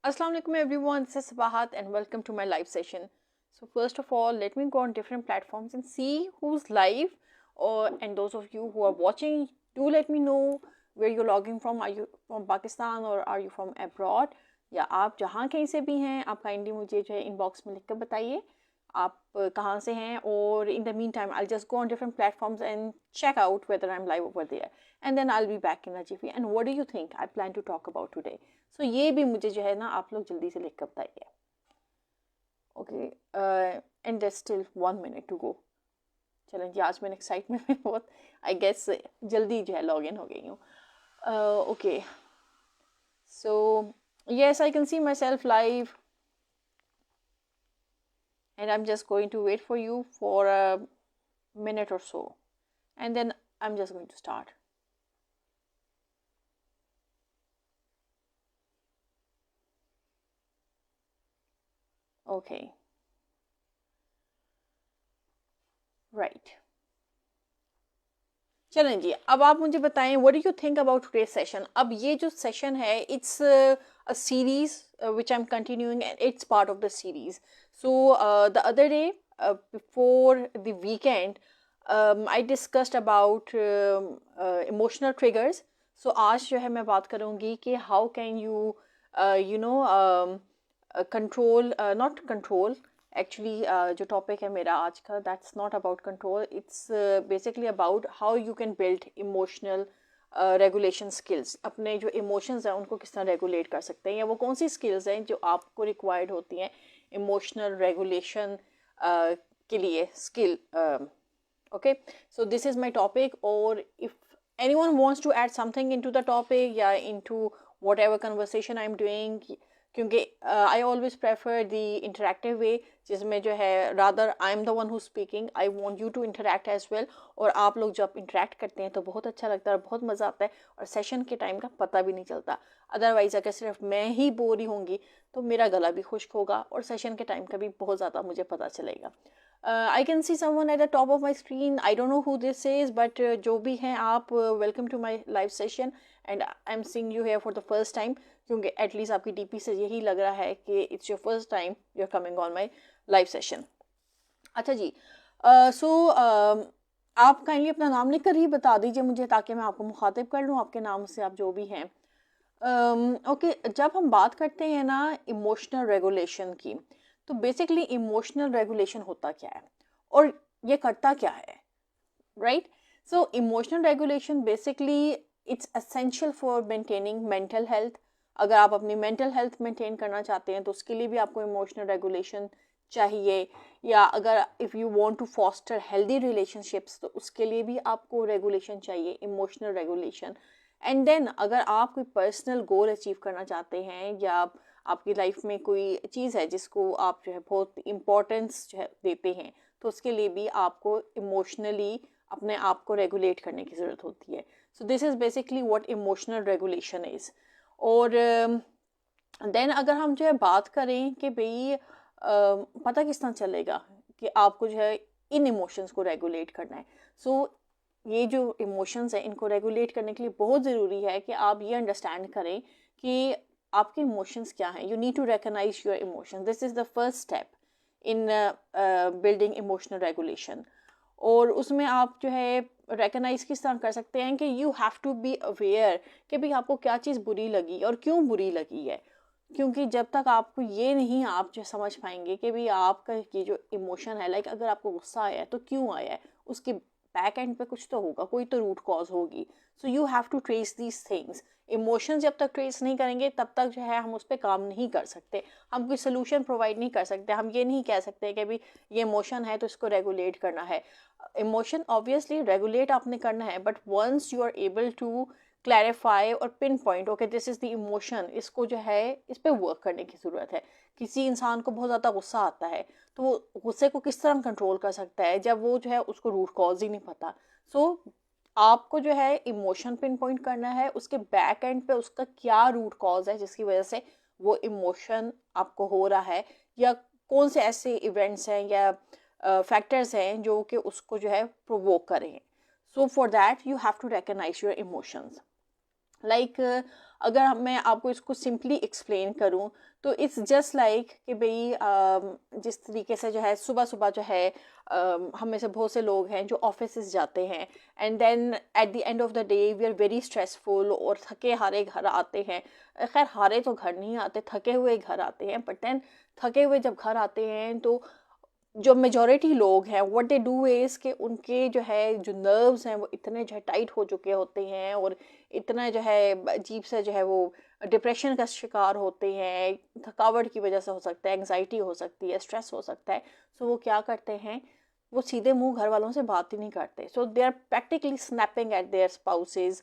Assalamu alaikum everyone, this is Sabahat and welcome to my live session. So first of all, let me go on different platforms and see who's live, and those of you who are watching, do let me know where you're logging from. Are you from Pakistan or are you from abroad? या आप जहाँ कहीं से भी हैं, आप kindly मुझे जो है इनबॉक्स में लिख कर बताइए आप कहाँ से हैं. और in the meantime I'll just go on different platforms and check out whether I'm live over there, and then I'll be back in a jiffy. And what do you think I plan to talk about today? So ये भी मुझे जो है ना आप लोग जल्दी से लिख कर बताइए. Okay, and there's still 1 minute to go. चलें जी, आज मैंने एक्साइटमेंट में बहुत आई गेस जल्दी जो है लॉग इन हो गई हूँ. Okay, so yes, I can see myself live, and I'm just going to wait for you for a minute or so, and then I'm just going to start. Okay, right. चलें जी, अब आप मुझे बताएं what do you think about today's session. अब ये जो session है it's a series which I'm continuing, and it's part of the series. So the other day before the weekend I discussed about emotional triggers. So आज जो है मैं बात करूँगी कि how can you control, not control actually, जो topic है मेरा आज का, that's not about control, it's basically about how you can build emotional regulation skills. अपने जो इमोशंस हैं उनको किस तरह रेगुलेट कर सकते हैं, या वो कौन सी स्किल्स हैं जो आपको रिक्वायर्ड होती हैं इमोशनल रेगुलेशन के लिए skill. Okay, so this is my topic. और if anyone wants to add something into the topic या into whatever conversation I'm doing, क्योंकि I always prefer the interactive way, जिसमें जो है rather I am the one who speaking, I want you to interact as well. और आप लोग जब interact करते हैं तो बहुत अच्छा लगता है और बहुत मज़ा आता है, और सेशन के टाइम का पता भी नहीं चलता. अदरवाइज़ अगर सिर्फ मैं ही बोर ही होंगी तो मेरा गला भी खुश्क होगा और सेशन के टाइम का भी बहुत ज़्यादा मुझे पता चलेगा. I can see someone at the top of my screen. I don't know who this is, but जो भी हैं आप, welcome to my live session, and I am seeing you here for the first time, क्योंकि at least आपकी DP से यही लग रहा है कि it's your first time you are coming on my live session. अच्छा जी, सो आप काइंडली अपना नाम लिख कर ही बता दीजिए मुझे, ताकि मैं आपको मुखातिब कर लूँ आपके नाम से, आप जो भी हैं. ओके, जब हम बात करते हैं ना इमोशनल रेगुलेशन की, तो बेसिकली इमोशनल रेगुलेशन होता क्या है और ये करता क्या है, right? So emotional regulation basically it's essential for maintaining mental health. अगर आप अपनी मेंटल हेल्थ मेंटेन करना चाहते हैं तो उसके लिए भी आपको इमोशनल रेगुलेशन चाहिए. या अगर if you want to foster healthy relationships तो उसके लिए भी आपको रेगुलेशन चाहिए, इमोशनल रेगुलेशन. एंड देन अगर आप कोई पर्सनल गोल अचीव करना चाहते हैं, या आपकी लाइफ में कोई चीज़ है जिसको आप जो है बहुत इम्पोर्टेंस जो है देते हैं, तो उसके लिए भी आपको इमोशनली अपने आप को रेगुलेट करने की ज़रूरत होती है. सो this is basically what emotional regulation is. और देन अगर हम जो है बात करें कि भाई पता किस तरह चलेगा कि आपको जो है इन इमोशंस को रेगुलेट करना है. सो ये जो इमोशंस हैं इनको रेगुलेट करने के लिए बहुत ज़रूरी है कि आप ये अंडरस्टैंड करें कि आपके इमोशंस क्या हैं. You need to recognise your emotions. This is the first step in building emotional regulation. और उसमें आप जो है रिकग्नाइज किस तरह कर सकते हैं कि you have to be aware कि भाई आपको क्या चीज़ बुरी लगी और क्यों बुरी लगी है. क्योंकि जब तक आपको ये नहीं आप जो समझ पाएंगे कि भाई आपका ये जो इमोशन है, लाइक अगर आपको गुस्सा आया है तो क्यों आया है, उसके बैक एंड पे कुछ तो होगा, कोई तो रूट कॉज होगी. So you have to trace these things. Emotions जब तक ट्रेस नहीं करेंगे तब तक जो है हम उस पर काम नहीं कर सकते, हम कोई सोल्यूशन प्रोवाइड नहीं कर सकते. हम ये नहीं कह सकते कि भाई ये इमोशन है तो इसको रेगुलेट करना है. इमोशन ऑब्वियसली रेगुलेट आपने करना है, but once you are able to clarify और pinpoint, okay this is the emotion, इसको जो है इस पर वर्क करने की ज़रूरत है. किसी इंसान को बहुत ज़्यादा गुस्सा आता है तो वो गुस्से को किस तरह कंट्रोल कर सकता है जब वो जो है उसको रूट कॉज ही नहीं पता. सो आपको जो है इमोशन पिन पॉइंट करना है, उसके बैक एंड पे उसका क्या रूट कॉज है जिसकी वजह से वो इमोशन आपको हो रहा है, या कौन से ऐसे इवेंट्स हैं या फैक्टर्स हैं जो कि उसको जो है प्रोवोक करें. So for that you have to recognise your emotions. Like अगर मैं आपको इसको सिंपली एक्सप्लेन करूं तो इट्स जस्ट लाइक कि भाई जिस तरीके से जो है सुबह सुबह जो है हम में से बहुत से लोग हैं जो ऑफिस जाते हैं and then at the end of the day we are very stressful और थके हारे घर आते हैं। खैर हारे तो घर नहीं आते, थके हुए घर आते हैं, बट देन थके हुए जब घर आते हैं तो जो मेजॉरिटी लोग हैं व्हाट दे डू इज़ कि उनके जो है जो नर्व्स हैं वो इतने जो है टाइट हो चुके होते हैं और इतना जो है अजीब से जो है वो डिप्रेशन का शिकार होते हैं, थकावट की वजह से हो सकता है, एंग्जाइटी हो सकती है, स्ट्रेस हो सकता है। सो वो क्या करते हैं, वो सीधे मुंह घर वालों से बात ही नहीं करते। So they are practically snapping at their spouses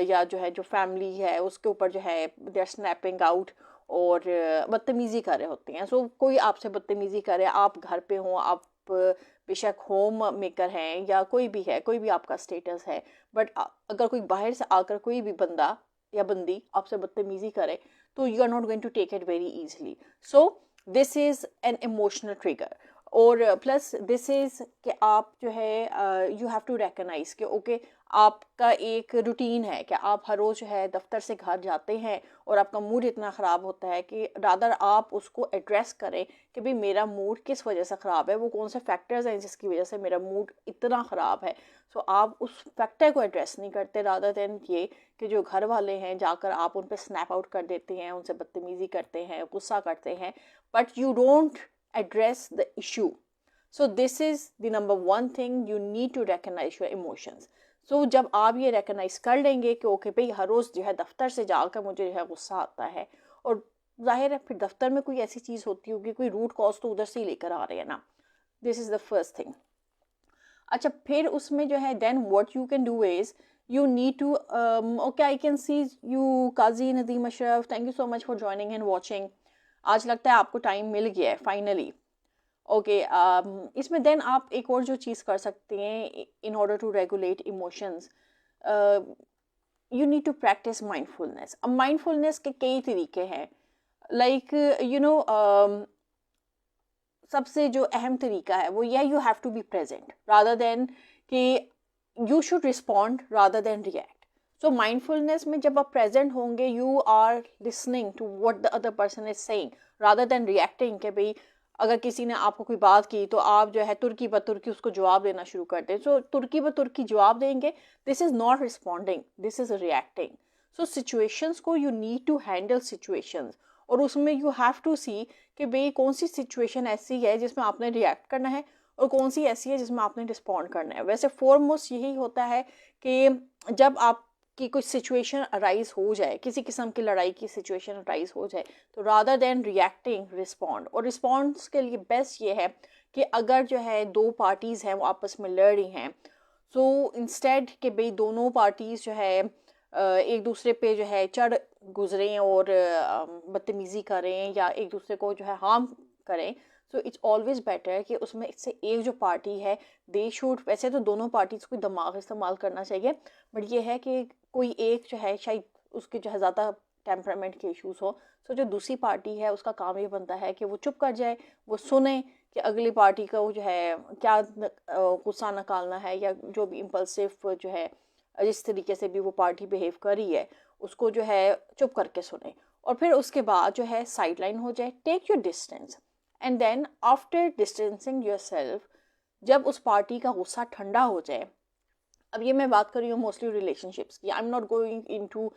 या जो है जो फैमिली है उसके ऊपर जो है दे आर स्नैपिंग आउट और बदतमीज़ी कर रहे होते हैं। सो कोई आपसे बदतमीज़ी करे, आप घर पे हों, आप बेशक होम मेकर हैं या कोई भी है, कोई भी आपका स्टेटस है, बट अगर कोई बाहर से आकर कोई भी बंदा या बंदी आपसे बदतमीज़ी करे तो you are not going to take it very easily. So this is an emotional trigger. और प्लस दिस इज़ कि आप जो है यू हैव टू रिकग्नाइज कि ओके आपका एक रूटीन है कि आप हर रोज़ जो है दफ्तर से घर जाते हैं और आपका मूड इतना ख़राब होता है कि रादर आप उसको एड्रेस करें कि भाई मेरा मूड किस वजह से ख़राब है, वो कौन से फैक्टर्स हैं जिसकी वजह से मेरा मूड इतना ख़राब है। सो आप उस फैक्टर को एड्रेस नहीं करते, रादर दैन ये कि जो घर वाले हैं जाकर आप उन पर स्नैप आउट कर देते हैं, उनसे बदतमीज़ी करते हैं, गुस्सा करते हैं, but you don't address the issue. So this is the number one thing, you need to recognize your emotions. So जब आप ये recognize कर लेंगे कि ओके भाई हर रोज़ जो है दफ्तर से जाकर मुझे जो है गुस्सा आता है, और जाहिर है फिर दफ्तर में कोई ऐसी चीज़ होती होगी, कोई रूट कॉज तो उधर से ही लेकर आ रहे हैं ना। This is the first thing. अच्छा, फिर उसमें जो है then what you can do is you need to okay, I can see you Qazi Nadeem Ashraf, thank you so much for joining and watching. आज लगता है आपको टाइम मिल गया है फाइनली। ओके, इसमें देन आप एक और जो चीज़ कर सकते हैं in order to regulate emotions, you need to practise mindfulness. अब माइंडफुलनेस के कई तरीके हैं, लाइक यू नो सबसे जो अहम तरीका है वो यह you have to be present rather than कि you should respond rather than react. So mindfulness में जब आप प्रेजेंट होंगे you are listening to what the other person is saying rather than reacting कि भाई अगर किसी ने आपको कोई बात की तो आप जो है तुर्की ब तुर्की उसको जवाब देना शुरू कर दें। सो तुर्की ब तुर्की जवाब देंगे, this is not responding, this is reacting. So situations को you need to handle situations, और उसमें यू हैव टू सी कि भाई कौन सी सिचुएशन ऐसी है जिसमें आपने रिएक्ट करना है और कौन सी ऐसी है जिसमें आपने रिस्पॉन्ड करना है। वैसे फॉरमोस्ट यही होता है कि जब आपकी कोई सिचुएशन अराइज हो जाए, किसी किस्म की लड़ाई की सिचुएशन अराइज हो जाए, तो रादर देन रिएक्टिंग रिस्पॉन्ड। और रिस्पॉन्स के लिए बेस्ट ये है कि अगर जो है दो पार्टीज़ हैं वो आपस में लड़ रही हैं, सो इंस्टेड कि भाई दोनों पार्टीज़ जो है एक दूसरे पे जो है चढ़ गुजरें और बदतमीज़ी करें या एक दूसरे को जो है हार्म करें, सो इट्स ऑलवेज बेटर कि उसमें इससे एक जो पार्टी है दे शुड, वैसे तो दोनों पार्टीज को दिमाग इस्तेमाल करना चाहिए, बट ये है कि कोई एक जो है शायद उसके जो है ज़्यादा टेम्परामेंट के इश्यूज़ हो, सो जो दूसरी पार्टी है उसका काम ये बनता है कि वो चुप कर जाए, वो सुने कि अगली पार्टी का वो जो है क्या गुस्सा निकालना है या जो भी इम्पल्सिव जो है जिस तरीके से भी वो पार्टी बिहेव कर रही है उसको जो है चुप करके सुने, और फिर उसके बाद जो है साइड लाइन हो जाए, take your distance and then after distancing yourself जब उस पार्टी का गुस्सा ठंडा हो जाए, अब ये मैं बात कर रही हूँ मोस्टली रिलेशनशिप्स की, आई am not going into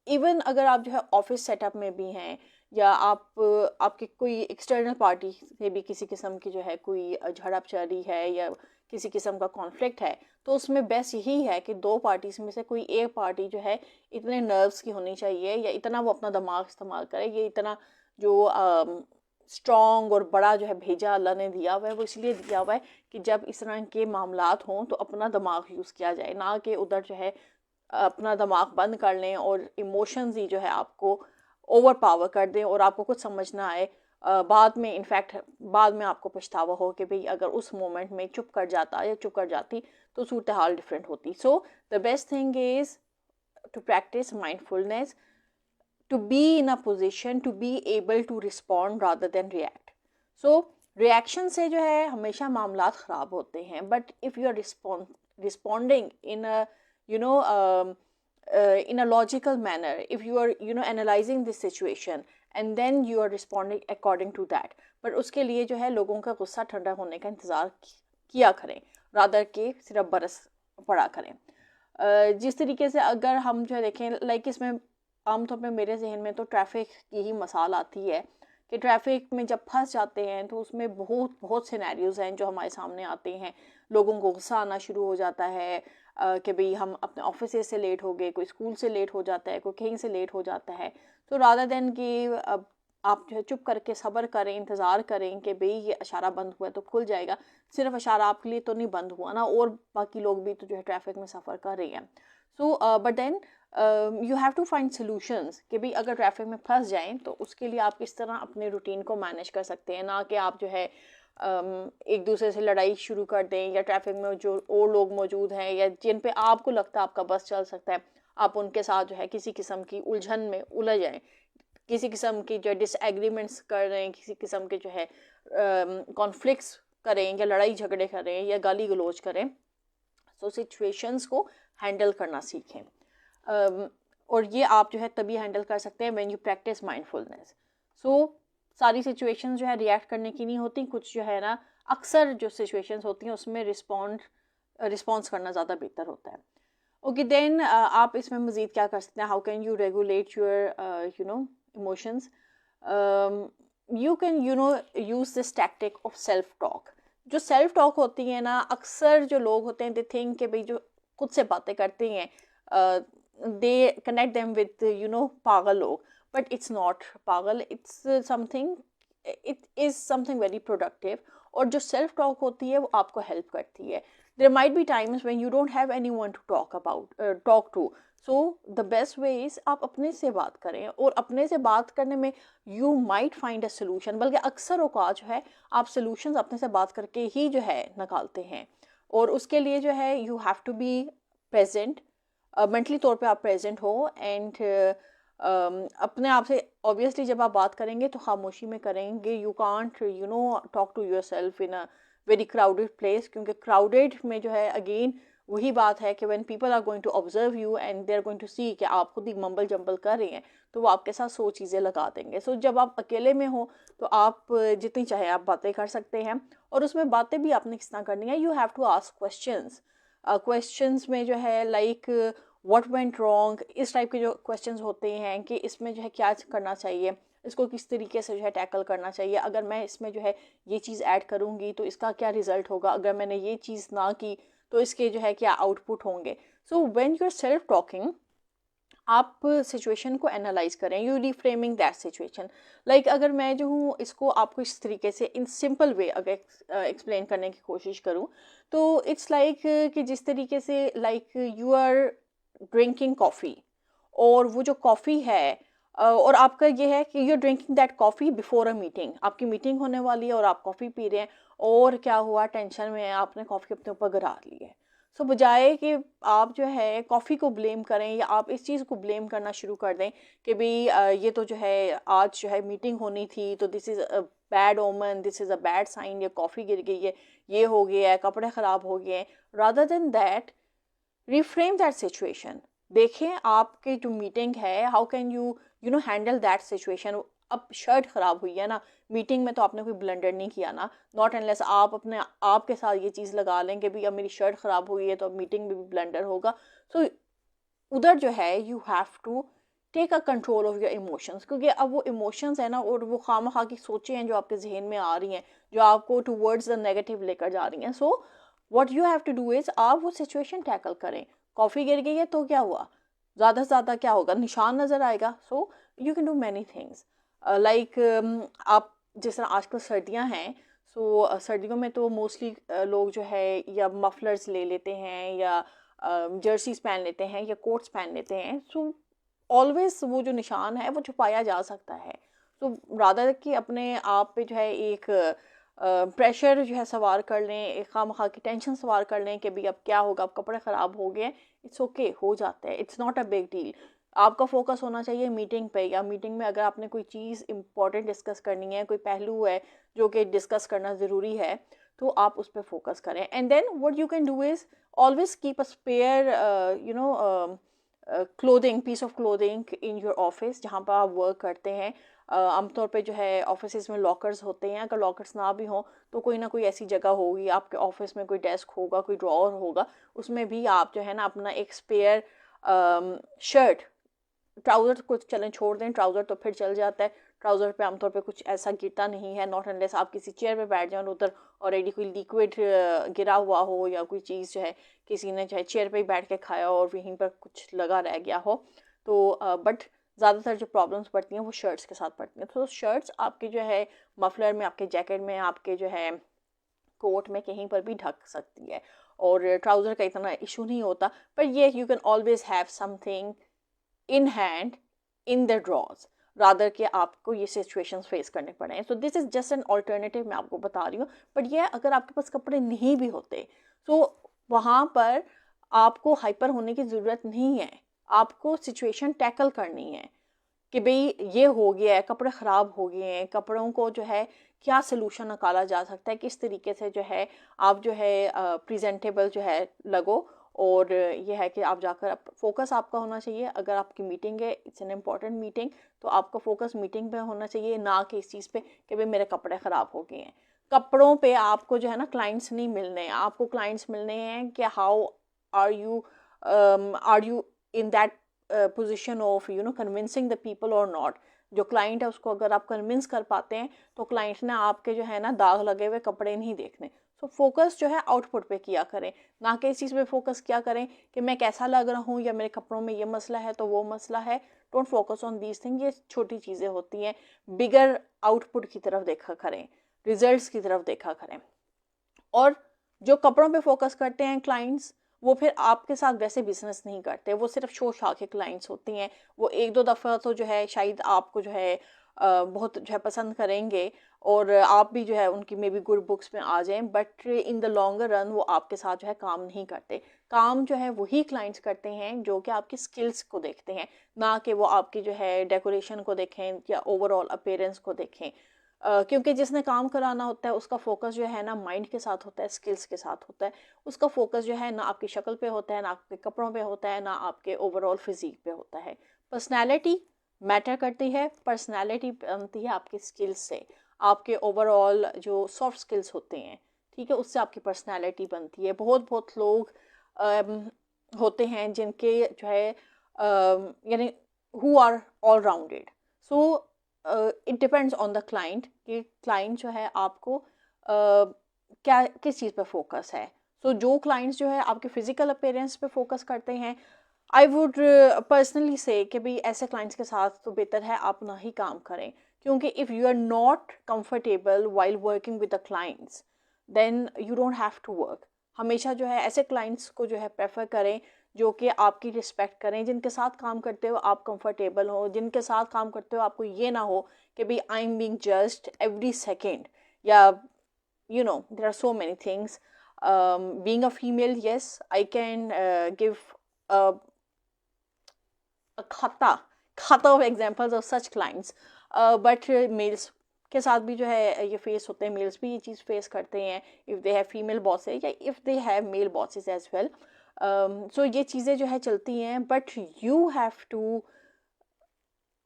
even अगर आप जो है ऑफिस सेटअप में भी हैं या आप आपकी कोई एक्सटर्नल पार्टी से भी किसी किस्म की जो है कोई झड़प चल रही है या किसी किस्म का कॉन्फ्लिक्ट है, तो उसमें बेस्ट यही है कि दो पार्टीज में से कोई एक पार्टी जो है इतने नर्व्स की होनी चाहिए या इतना वो अपना दिमाग इस्तेमाल करे, ये इतना जो स्ट्रॉन्ग और बड़ा जो है भेजा अल्लाह ने दिया हुआ है वो इसलिए दिया हुआ है कि जब इस तरह के मामलात हों तो अपना दिमाग यूज़ किया जाए, ना कि उधर जो है अपना दिमाग बंद कर लें और इमोशंस ही जो है आपको ओवर पावर कर दें और आपको कुछ समझ ना आए बाद में, इनफैक्ट बाद में आपको पछतावा हो कि भाई अगर उस मोमेंट में चुप कर जाता या चुप कर जाती तो सूरत हाल डिफरेंट होती। So the best thing is to practise mindfulness, to be in a position to be able to respond rather than react. So reaction से जो है हमेशा मामलात ख़राब होते हैं, but if you are responding in a in a logical manner, if you are analyzing this situation and then you are responding according to that. but उसके लिए जो है लोगों का गुस्सा ठंडा होने का इंतज़ार किया करें, रादर के सिर्फ बरस पड़ा करें। जिस तरीके से अगर हम जो है देखें, लाइक इसमें आमतौर पे मेरे जहन में तो ट्रैफिक की ही मिसाल आती है कि ट्रैफिक में जब फंस जाते हैं तो उसमें बहुत सिनेरियोज़ हैं जो हमारे सामने आते हैं। लोगों को गुस्सा आना शुरू हो जाता है कि भाई हम अपने ऑफिस से लेट हो गए, कोई स्कूल से लेट हो जाता है, कोई कहीं से लेट हो जाता है। तो रादर देन कि आप जो है चुप करके सब्र करें, इंतज़ार करें कि भाई ये इशारा बंद हुआ है तो खुल जाएगा, सिर्फ इशारा आपके लिए तो नहीं बंद हुआ ना, और बाकी लोग भी तो जो है ट्रैफिक में सफ़र कर रहे हैं। So but then you have to find solutions कि भाई अगर ट्रैफिक में फंस जाएं तो उसके लिए आप किस तरह अपने रूटीन को मैनेज कर सकते हैं। ना कि आप जो है एक दूसरे से लड़ाई शुरू कर दें, या ट्रैफिक में जो और लोग मौजूद हैं या जिन पे आपको लगता है आपका बस चल सकता है, आप उनके साथ जो है किसी किस्म की उलझन में उलझ जाएं, किसी किस्म की जो डिसएग्रीमेंट्स कर रहे हैं, किसी किस्म के जो है कॉन्फ्लिक्ट्स करें या लड़ाई झगड़े करें या गाली गलौज करें। सो सिचुएशंस को हैंडल करना सीखें। और ये आप जो है तभी हैंडल कर सकते हैं व्हेन यू प्रैक्टिस माइंडफुलनेस। सो सारी सिचुएशंस जो है रिएक्ट करने की नहीं होती, कुछ जो है ना अक्सर जो सिचुएशंस होती हैं उसमें रिस्पॉन्स करना ज़्यादा बेहतर होता है। ओके देन आप इसमें मज़ीद क्या कर सकते हैं, how can you regulate your emotions. You can use this tactic of self talk. जो सेल्फ टॉक होती है ना, अक्सर जो लोग होते हैं दे थिंक कि भाई जो खुद से बातें करते हैं दे कनेक्ट देम विद पागल लोग, बट इट्स नॉट पागल, it's something, it is something very productive. और जो सेल्फ टॉक होती है वो आपको हेल्प करती है। There might be times when you don't have anyone to talk to, so the best way is आप अपने से बात करें, और अपने से बात करने में you might find a solution, बल्कि अक्सर औकात जो है आप सोल्यूशंस अपने से बात करके ही जो है निकालते हैं। और उसके लिए जो है you have to be present, mentally तौर पे आप प्रेजेंट हो, एंड अपने आप से ऑब्वियसली जब आप बात करेंगे तो खामोशी में करेंगे। You can't talk to yourself in a very crowded place, क्योंकि क्राउडेड में जो है अगेन वही बात है कि when people are going to observe you and they are going to see कि आप खुद ही मम्बल जम्बल कर रहे हैं, तो वो आपके साथ 100 चीज़ें लगा देंगे। सो जब आप अकेले में हो तो आप जितनी चाहे आप बातें कर सकते हैं, और उसमें बातें भी आपने किस तरह करनी है, you have to ask questions. Questions में जो है लाइक व्हाट वेंट रॉन्ग, इस टाइप के जो क्वेश्चंस होते हैं कि इसमें जो है क्या करना चाहिए, इसको किस तरीके से जो है टैकल करना चाहिए, अगर मैं इसमें जो है ये चीज़ ऐड करूँगी तो इसका क्या रिजल्ट होगा, अगर मैंने ये चीज़ ना की तो इसके जो है क्या आउटपुट होंगे। So when you are self talking, आप सिचुएशन को एनालाइज करें, you reframing that situation. Like अगर मैं जो हूँ इसको आपको इस तरीके से इन सिंपल वे अगर एक्सप्लेन करने की कोशिश करूँ तो इट्स लाइक कि जिस तरीके से like you are drinking coffee, और वो जो कॉफ़ी है और आपका ये है कि you are drinking that coffee before a meeting, आपकी मीटिंग होने वाली है और आप कॉफ़ी पी रहे हैं, और क्या हुआ टेंशन में आपने कॉफ़ी अपने ऊपर गिरा ली है। सो बजाय कि आप जो है कॉफ़ी को ब्लेम करें या आप इस चीज़ को ब्लेम करना शुरू कर दें कि भाई ये तो जो है आज जो है मीटिंग होनी थी तो this is a bad omen, this is a bad sign, ये कॉफ़ी गिर गई है, ये हो गया है, कपड़े ख़राब हो गए हैं, rather than that reframe that situation. देखें आपकी जो मीटिंग है, how can you handle that situation. अब शर्ट ख़राब हुई है ना, मीटिंग में तो आपने कोई ब्लंडर नहीं किया ना, नॉट एनलेस आप अपने आप के साथ ये चीज़ लगा लें कि भाई अब मेरी शर्ट ख़राब हुई है तो अब मीटिंग में भी ब्लंडर होगा। सो उधर जो है you have to take a control of your emotions, क्योंकि अब वो इमोशंस है ना और वो खामखा की सोचें हैं जो आपके जहन में आ रही हैं, जो आपको टूवर्ड्स द नेगेटिव लेकर जा रही हैं। So what you have to do is आप वो सिचुएशन टैकल करें। कॉफ़ी गिर गई है तो क्या हुआ, ज़्यादा से ज़्यादा क्या होगा, निशान नज़र आएगा। So you can do many things like आप जिस तरह आजकल सर्दियाँ हैं, सो सर्दियों में तो मोस्टली लोग जो है या मफलर्स ले लेते हैं या जर्सीज पहन लेते हैं या कोट्स पहन लेते हैं। सो ऑलवेज वो जो निशान है वो छुपाया जा सकता है। तो रादर कि अपने आप पे जो है एक प्रेशर जो है सवार कर लें, एक खामखा की टेंशन सवार कर लें कि भाई अब क्या होगा, अब कपड़े ख़राब हो गए, इट्स ओके, हो जाता है, it's not a big deal. आपका फोकस होना चाहिए मीटिंग पे, या मीटिंग में अगर आपने कोई चीज़ इंपॉर्टेंट डिस्कस करनी है, कोई पहलू है जो कि डिस्कस करना ज़रूरी है, तो आप उस पर फोकस करें। And then what you can do is always keep a spare clothing, piece of clothing in your office जहाँ पर आप वर्क करते हैं। आमतौर पे जो है ऑफिस में लॉकर्स होते हैं, अगर लॉकर्स ना भी हों तो कोई ना कोई ऐसी जगह होगी आपके ऑफिस में, कोई डेस्क होगा, कोई ड्रॉअर होगा, उसमें भी आप जो है ना अपना एक स्पेयर शर्ट, ट्राउज़र को चलें छोड़ दें, ट्राउज़र तो फिर चल जाता है, ट्राउज़र पे आमतौर पे कुछ ऐसा गिरता नहीं है, नॉट अनलेस आप किसी चेयर पे बैठ जाओ उधर ऑलरेडी कोई लिक्विड गिरा हुआ हो या कोई चीज़ जो है किसी ने चाहे चेयर पे ही बैठ के खाया और वहीं पर कुछ लगा रह गया हो। तो बट ज़्यादातर जो प्रॉब्लम्स पड़ती हैं वो शर्ट्स के साथ पड़ती हैं। तो शर्ट्स आपके जो है मफलर में, आपके जैकेट में, आपके जो है कोट में कहीं पर भी ढक सकती है, और ट्राउज़र का इतना इशू नहीं होता। पर ये you can always have something in hand in the drawers rather कि आपको ये सिचुएशंस फेस करने पड़े। So this is just an alternative मैं आपको बता रही हूँ। बट ये अगर आपके पास कपड़े नहीं भी होते तो वहाँ पर आपको हाइपर होने की ज़रूरत नहीं है, आपको सिचुएशन टैकल करनी है कि भाई ये हो गया है, कपड़े ख़राब हो गए हैं, कपड़ों को जो है क्या सलूशन निकाला जा सकता है, किस तरीके से जो है आप जो है प्रेजेंटेबल जो है लगो। और ये है कि आप जाकर फोकस आपका होना चाहिए, अगर आपकी मीटिंग है, इट्स एन इम्पॉर्टेंट मीटिंग, तो आपका फोकस मीटिंग पे होना चाहिए, ना कि इस चीज़ पे कि भाई मेरे कपड़े ख़राब हो गए हैं। कपड़ों पे आपको जो है ना क्लाइंट्स नहीं मिलने हैं, आपको क्लाइंट्स मिलने हैं कि how are you in that position of convincing the people और नॉट। जो क्लाइंट है उसको अगर आप कन्विंस कर पाते हैं तो क्लाइंट ने आपके जो है ना दाग लगे हुए कपड़े नहीं देखने। सो फोकस जो है आउटपुट पे किया करें, ना कि इस चीज़ पे फोकस किया करें कि मैं कैसा लग रहा हूँ या मेरे कपड़ों में ये मसला है तो वो मसला है। Don't focus on these thing, ये छोटी चीज़ें होती हैं। बिगर आउटपुट की तरफ देखा करें, रिजल्ट्स की तरफ देखा करें। और जो कपड़ों पे फोकस करते हैं क्लाइंट्स, वो फिर आपके साथ वैसे बिजनेस नहीं करते, वो सिर्फ शो शा के क्लाइंट्स होती हैं। वो एक दो दफ़ा तो जो है शायद आपको जो है बहुत जो है पसंद करेंगे और आप भी जो है उनकी मे बी गुड बुक्स में आ जाएं, but in the longer run वो आपके साथ जो है काम नहीं करते। काम जो है वही क्लाइंट्स करते हैं जो कि आपकी स्किल्स को देखते हैं, ना कि वो आपकी जो है डेकोरेशन को देखें या ओवरऑल अपीयरेंस को देखें। क्योंकि जिसने काम कराना होता है उसका फोकस जो है ना माइंड के साथ होता है, स्किल्स के साथ होता है। उसका फोकस जो है ना आपकी शक्ल पे होता है, ना आपके कपड़ों पे होता है, ना आपके ओवरऑल फिजिक पे होता है। पर्सनैलिटी मैटर करती है, पर्सनैलिटी बनती है आपकी स्किल्स से, आपके ओवरऑल जो सॉफ्ट स्किल्स होते हैं, ठीक है, उससे आपकी पर्सनैलिटी बनती है। बहुत लोग होते हैं जिनके जो है यानी who are all rounded. So it depends on the client कि क्लाइंट जो है आपको क्या किस चीज़ पे फोकस है। सो जो क्लाइंट्स जो है आपके फिजिकल अपीयरेंस पे फोकस करते हैं, आई वुड पर्सनली से कि भाई ऐसे क्लाइंट्स के साथ तो बेहतर है आप ना ही काम करें, क्योंकि if you are not comfortable while working with the clients then you don't have to work. हमेशा जो है ऐसे क्लाइंट्स को जो है प्रेफर करें जो कि आपकी रिस्पेक्ट करें, जिनके साथ काम करते हो आप कंफर्टेबल हो, जिनके साथ काम करते हो आपको ये ना हो कि भाई I am being judged every second, या there are so many things. Being a female, yes I can give a खाता of examples of such clients, but males के साथ भी जो है ये फेस होते हैं, मेल्स भी ये चीज़ फेस करते हैं if they have female bosses या if they have male bosses as well. So ये चीज़ें जो है चलती हैं, but you have to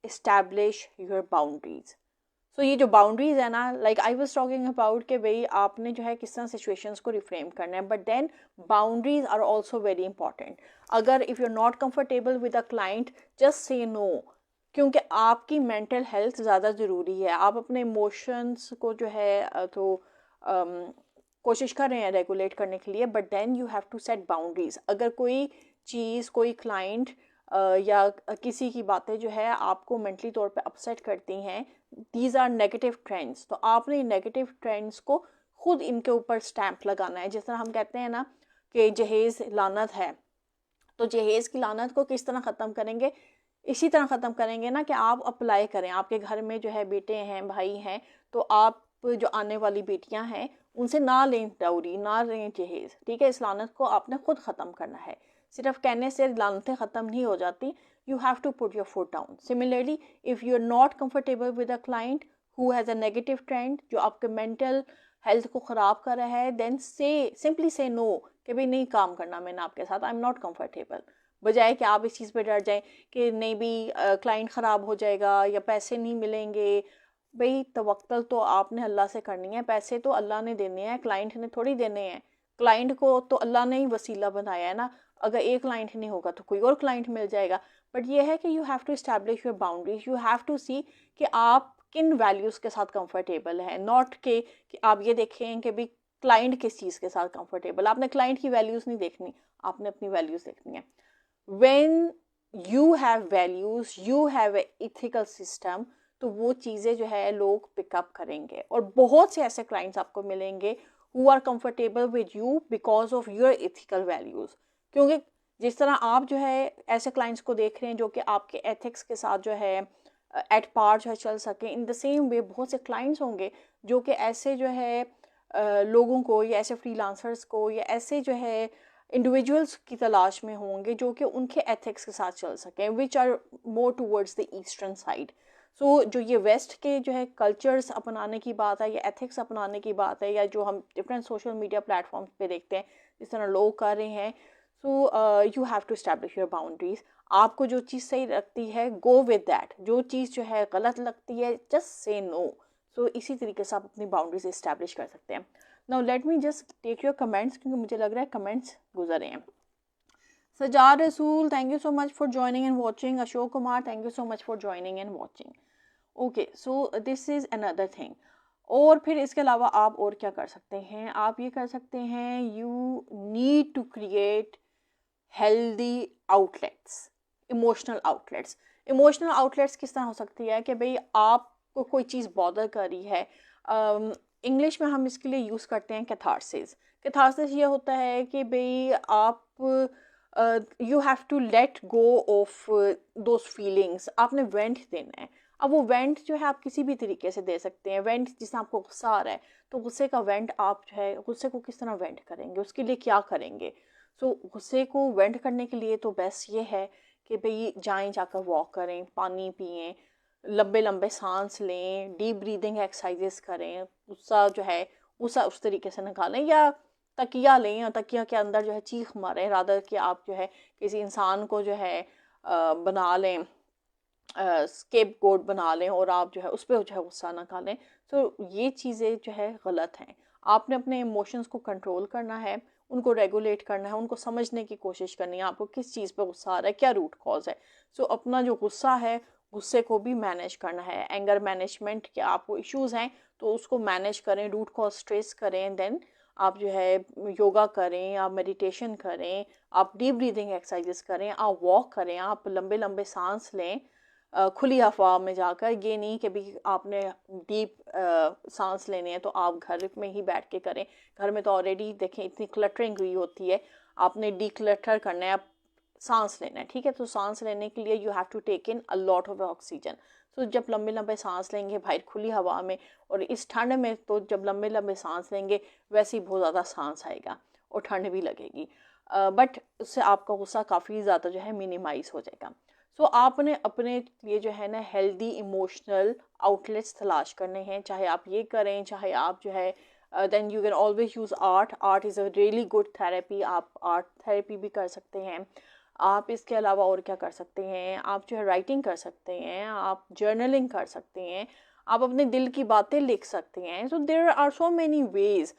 establish your boundaries. So ये जो बाउंड्रीज है ना, like I was talking about कि भाई आपने जो है किस तरह सिचुएशंस को रिफ्रेम करना है, but then boundaries are also very important. अगर if you are not comfortable with a client, just say no, क्योंकि आपकी मेंटल हेल्थ ज़्यादा ज़रूरी है। आप अपने इमोशंस को जो है तो कोशिश कर रहे हैं रेगुलेट करने के लिए, but then you have to set boundaries. अगर कोई चीज़, कोई क्लाइंट या किसी की बातें जो है आपको मेंटली तौर पे अपसेट करती हैं, दीज आर नेगेटिव ट्रेंड्स, तो आपने नेगेटिव ट्रेंड्स को खुद इनके ऊपर स्टैंप लगाना है। जिस तरह हम कहते हैं ना कि जहेज़ लानत है, तो जहेज़ की लानत को किस तरह ख़त्म करेंगे, इसी तरह ख़त्म करेंगे ना कि आप अप्लाई करें। आपके घर में जो है बेटे हैं, भाई हैं, तो आप जो आने वाली बेटियां हैं उनसे ना लें डाउरी, ना लें जहेज़, ठीक है। इस लानत को आपने खुद ख़त्म करना है। सिर्फ कहने से लानतें ख़त्म नहीं हो जाती, you have to put your foot down. Similarly, if you're not comfortable with a client who has a negative trend जो आपके mental health को ख़राब कर रहा है, then simply say no कि भाई नहीं काम करना मैंने आपके साथ, I'm not comfortable. बजाय कि आप इस चीज़ पे डर जाएं कि नहीं भी क्लाइंट ख़राब हो जाएगा या पैसे नहीं मिलेंगे। भाई तवक्कल तो आपने अल्लाह से करनी है, पैसे तो अल्लाह ने देने हैं, क्लाइंट ने थोड़ी देने हैं। क्लाइंट को तो अल्लाह ने ही वसीला बनाया है ना, अगर एक क्लाइंट नहीं होगा तो कोई और क्लाइंट मिल जाएगा। बट ये है कि you have to establish your boundaries, you have to see कि आप किन वैल्यूज़ के साथ कंफर्टेबल हैं, नॉट कि आप ये देखें कि भी क्लाइंट किस चीज़ के साथ कंफर्टेबल। आपने क्लाइंट की वैल्यूज़ नहीं देखनी, आपने अपनी वैल्यूज़ देखनी है। When you have values, you have a ethical system, तो वो चीज़ें जो है लोग पिकअप करेंगे। और बहुत से ऐसे क्लाइंट्स आपको मिलेंगे who are comfortable with you because of your ethical values. क्योंकि जिस तरह आप जो है ऐसे क्लाइंट्स को देख रहे हैं जो कि आपके एथिक्स के साथ जो है एट पार जो है चल सके, इन द सेम वे बहुत से क्लाइंट्स होंगे जो कि ऐसे जो है लोगों को या ऐसे फ्रीलांसर्स को या ऐसे जो है इंडिविजुअल्स की तलाश में होंगे जो कि उनके एथिक्स के साथ चल सकें, which are more towards the eastern side. So जो ये वेस्ट के जो है कल्चर्स अपनाने की बात है या एथिक्स अपनाने की बात है, या जो हम डिफरेंट सोशल मीडिया प्लेटफॉर्म्स पे देखते हैं जिस तरह लोग कर रहे हैं, so you have to establish your boundaries. आपको जो चीज़ सही लगती है गो विद दैट, जो चीज़ जो है गलत लगती है जस्ट से नो। सो इसी तरीके से आप अपनी बाउंड्रीज इस्टेब्लिश कर सकते हैं। Now let me just take your comments, क्योंकि मुझे लग रहा है कमेंट्स गुजरे हैं। सजार रसूल, thank you so much for joining and watching. Ashok Kumar, thank you so much for joining and watching. Okay, so this is another thing. और फिर इसके अलावा आप और क्या कर सकते हैं, आप ये कर सकते हैं, you need to create healthy outlets, emotional outlets. Emotional outlets किस तरह हो सकती है कि भाई आपको कोई चीज़ बॉदर कर रही है, इंग्लिश में हम इसके लिए यूज़ करते हैं कैथारसिस। कैथारसिस ये होता है कि भाई आप you have to let go of those feelings, आपने वेंट देना है। अब वो वेंट जो है आप किसी भी तरीके से दे सकते हैं। वेंट जिससे आपको गुस्सा आ रहा है तो गुस्से का वेंट आप जो है गुस्से को किस तरह वेंट करेंगे, उसके लिए क्या करेंगे। सो गुस्से को वेंट करने के लिए तो बेस्ट ये है कि भाई जाएं, जाकर वॉक करें, पानी पिएं, लंबे लंबे सांस लें, डीप ब्रीदिंग एक्सरसाइजेस करें, गुस्सा जो है गुस्सा उस तरीके से निकालें, या तकिया लें या तकिया के अंदर जो है चीख मारें, रादर कि आप जो है किसी इंसान को जो है बना लें, स्केप गोड बना लें और आप जो है उस पर जो है गुस्सा निकालें। तो ये चीज़ें जो है गलत हैं। आपने अपने इमोशंस को कंट्रोल करना है, उनको रेगुलेट करना है, उनको समझने की कोशिश करनी है, आपको किस चीज़ पे गुस्सा आ रहा है, क्या रूट कॉज है। सो अपना जो गुस्सा है गुस्से को भी मैनेज करना है। एंगर मैनेजमेंट के आपको इश्यूज़ हैं तो उसको मैनेज करें, रूट कॉज ट्रेस करें, देन आप जो है योगा करें, आप मेडिटेशन करें, आप डीप ब्रीदिंग एक्सरसाइजेस करें, आप वॉक करें, आप लंबे लंबे सांस लें खुली हवा में जाकर। ये नहीं कि भी आपने डीप सांस लेने हैं तो आप घर में ही बैठ के करें। घर में तो ऑलरेडी देखें इतनी क्लटरिंग हुई होती है, आपने डी क्लटर करना है, आप सांस लेना है, ठीक है। तो सांस लेने के लिए you have to take in a lot of oxygen. तो जब लंबे लंबे सांस लेंगे बाहर खुली हवा में, और इस ठंड में तो जब लंबे लंबे सांस लेंगे वैसे ही बहुत ज़्यादा सांस आएगा और ठंड भी लगेगी, बट उससे आपका गुस्सा काफ़ी ज़्यादा जो है मिनिमाइज हो जाएगा। सो आपने अपने लिए जो है ना हेल्दी इमोशनल आउटलेट्स तलाश करने हैं, चाहे आप ये करें, चाहे आप जो है then you can always use art. Art is a really good therapy, आप आर्ट थेरेपी भी कर सकते हैं। आप इसके अलावा और क्या कर सकते हैं, आप जो है राइटिंग कर सकते हैं, आप जर्नलिंग कर सकते हैं, आप अपने दिल की बातें लिख सकते हैं। So there are so many ways.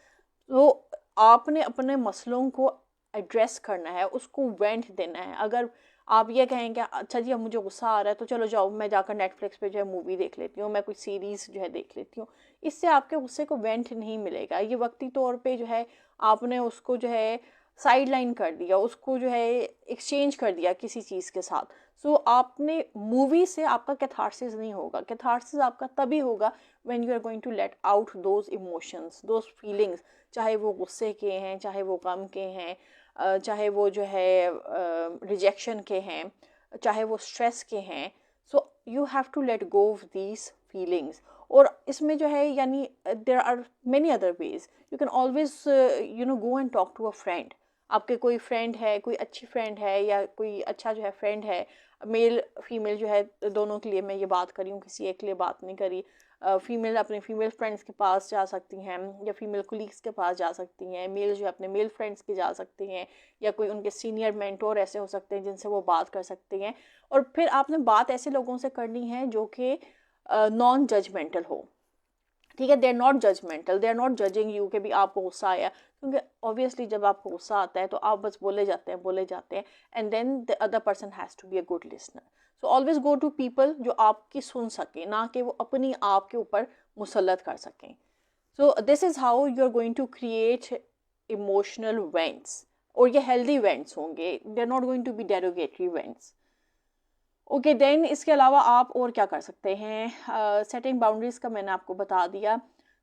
तो आपने अपने मसलों को एड्रेस करना है, उसको वेंट देना है। अगर आप ये कहेंगे अच्छा जी अब मुझे गुस्सा आ रहा है तो चलो जाओ मैं जाकर नेटफ्लिक्स पे जो है मूवी देख लेती हूँ, मैं कोई सीरीज़ जो है देख लेती हूँ, इससे आपके गुस्से को वेंट नहीं मिलेगा। ये वक्ती तौर पे जो है आपने उसको जो है साइड लाइन कर दिया, उसको जो है एक्सचेंज कर दिया किसी चीज़ के साथ। सो आपने मूवी से आपका कैथारसिस नहीं होगा। कैथारसिस आपका तभी होगा when you are going to let out those emotions, those feelings, चाहे वो गुस्से के हैं, चाहे वो गम के हैं, चाहे वो जो है रिजेक्शन के हैं, चाहे वो स्ट्रेस के हैं। So you have to let go of these feelings. और इसमें जो है यानी there are many other ways. You can always go and talk to a friend. आपके कोई फ्रेंड है, कोई अच्छी फ्रेंड है या कोई अच्छा जो है फ्रेंड है, मेल फीमेल जो है दोनों के लिए मैं ये बात करी हूँ, किसी एक के लिए बात नहीं करी। फीमेल अपने फीमेल फ्रेंड्स के पास जा सकती हैं, या फीमेल कोलीग्स के पास जा सकती हैं, मेल जो अपने मेल फ्रेंड्स के जा सकते हैं, या कोई उनके सीनियर मेंटोर ऐसे हो सकते हैं जिनसे वो बात कर सकते हैं। और फिर आपने बात ऐसे लोगों से करनी है जो कि नॉन जजमेंटल हो, ठीक है। They are not judgemental, they are not judging you कि भी आपको गुस्सा आया, क्योंकि ऑब्वियसली जब आपको गुस्सा आता है तो आप बस बोले जाते हैं and then the other person has to be a good listener. So always go to people जो आपकी सुन सके, ना कि वो अपनी आप के ऊपर मुसल्लत कर सकें। So this is how you are going to create emotional vents, और ये हेल्दी वेंट्स होंगे, they are not going to be derogatory vents. Okay then इसके अलावा आप और क्या कर सकते हैं? सेटिंग बाउंड्रीज का मैंने आपको बता दिया।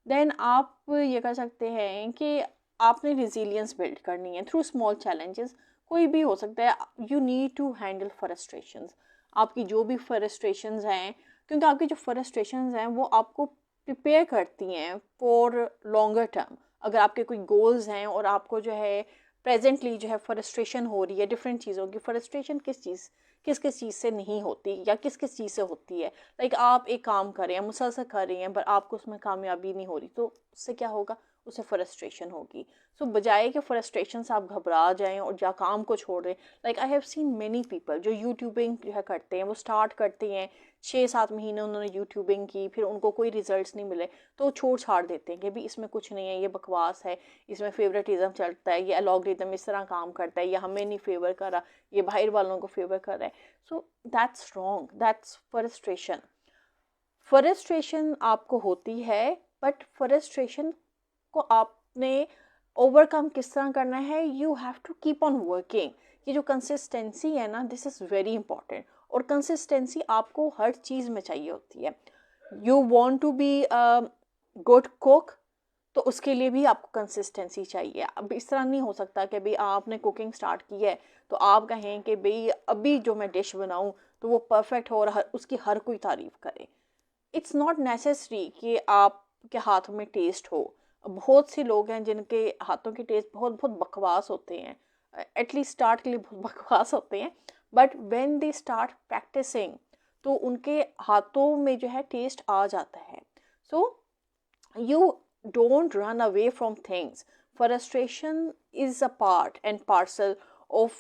देन आप ये कर सकते हैं कि आपने रिजिलियंस बिल्ड करनी है थ्रू स्मॉल चैलेंजेस, कोई भी हो सकता है। You need to handle frustrations, आपकी जो भी फ्रस्ट्रेशंस हैं, क्योंकि आपकी जो फ्रस्ट्रेशंस हैं वो आपको प्रिपेयर करती हैं फॉर लॉन्गर टर्म। अगर आपके कोई गोल्स हैं और आपको जो है प्रेजेंटली जो है फ्रस्ट्रेशन हो रही है डिफरेंट चीज़ों की, फ्रस्ट्रेशन किस किस चीज़ से नहीं होती या किस चीज़ से होती है। लाइक आप एक काम कर रहे हैं, मुसलसल कर रही हैं, पर आपको उसमें कामयाबी नहीं हो रही, तो उससे क्या होगा? उससे फ्रस्ट्रेशन होगी। सो बजाय कि फ्रस्ट्रेशन से आप घबरा जाएं और या काम को छोड़ दें, like I have seen many people जो यूट्यूबिंग जो है करते हैं, वो स्टार्ट करते हैं 6-7 महीने उन्होंने यूट्यूबिंग की, फिर उनको कोई रिजल्ट्स नहीं मिले तो छोड़ छाड़ देते हैं कि भी इसमें कुछ नहीं है, ये बकवास है, इसमें फेवरेटिज्म चलता है, ये अलॉगरिदम इस तरह काम करता है, ये हमें नहीं फेवर कर रहा, ये बाहर वालों को फेवर कर रहा है। So that's wrong, that's frustration. Frustration आपको होती है, बट फ्रस्ट्रेशन को आपने ओवरकम किस तरह करना है? You have to keep on working. ये जो कंसिस्टेंसी है ना, दिस इज़ वेरी इंपॉर्टेंट, और कंसिस्टेंसी आपको हर चीज़ में चाहिए होती है। You want to be good cook, तो उसके लिए भी आपको कंसिस्टेंसी चाहिए। अब इस तरह नहीं हो सकता कि भाई आपने कुकिंग स्टार्ट की है तो आप कहें कि भाई अभी जो मैं डिश बनाऊं तो वो परफेक्ट हो और उसकी हर कोई तारीफ़ करे। इट्स नॉट नेसेसरी कि आपके हाथों में टेस्ट हो। बहुत से लोग हैं जिनके हाथों के टेस्ट बहुत बहुत बकवास होते हैं, एटलीस्ट स्टार्ट के लिए बहुत बकवास होते हैं, but when they start practising तो उनके हाथों में जो है टेस्ट आ जाता है। So you don't run away from things. Frustration is a part and parcel of